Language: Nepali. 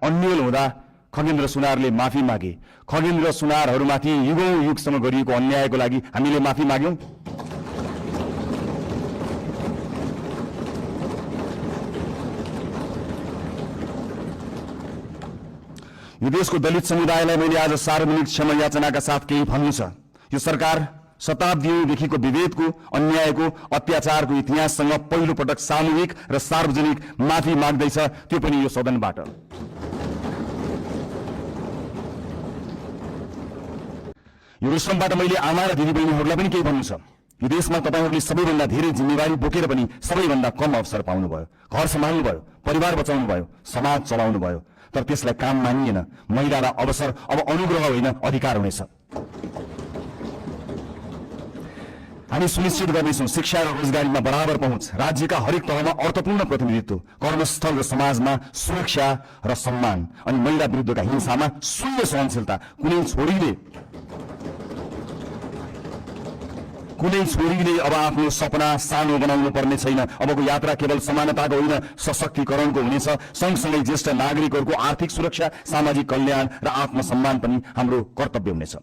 अन्यल हुँदा खगेन्द्र सुनारले माफी मागे। खगेन्द्र सुनारहरूमाथि युगौं युगसम्म गरिएको अन्यायको लागि हामीले माफी माग्यौं। यो देशको दलित समुदायलाई मैले आज सार्वजनिक क्षमा याचनाका साथ केही भन्नु छ। यो सरकार शताब्दीदेखिको विभेदको, अन्यायको, अत्याचारको इतिहाससँग पहिलो पटक सामूहिक र सार्वजनिक माफी माग्दैछ, त्यो पनि यो सदनबाट। यो रेस्टुरेन्टबाट मैले आमा र दिदीबहिनीहरूलाई पनि केही भन्नु छ। यो देशमा तपाईहरुले सबैभन्दा धेरै जिम्मेवारी बोकेर पनि सबैभन्दा कम अवसर पाउनुभयो। घर सम्हाल्नु भयो, परिवार बचाउनु भयो, समाज चलाउनु भयो, तर त्यसलाई काम मानिएन। महिलालाई अवसर अब अनुग्रह होइन, अधिकार हुनेछ। हामी सुनिश्चित गर्नेछौँ शिक्षा र रोजगारीमा बराबर पहुँच, राज्यका हरेक तहमा अर्थपूर्ण प्रतिनिधित्व, कर्मस्थल र समाजमा सुरक्षा र सम्मान, अनि महिला विरुद्धका हिंसामा शून्य सहनशीलता। कुनै छोरीले अब आफ्नो सपना सानो बनाउनु पर्ने छैन। अबको यात्रा केवल समानताको होइन, सशक्तिकरणको हुनेछ। सँगसँगै ज्येष्ठ नागरिकहरूको आर्थिक सुरक्षा, सामाजिक कल्याण र आत्मसम्मान पनि हाम्रो कर्तव्य हुनेछ।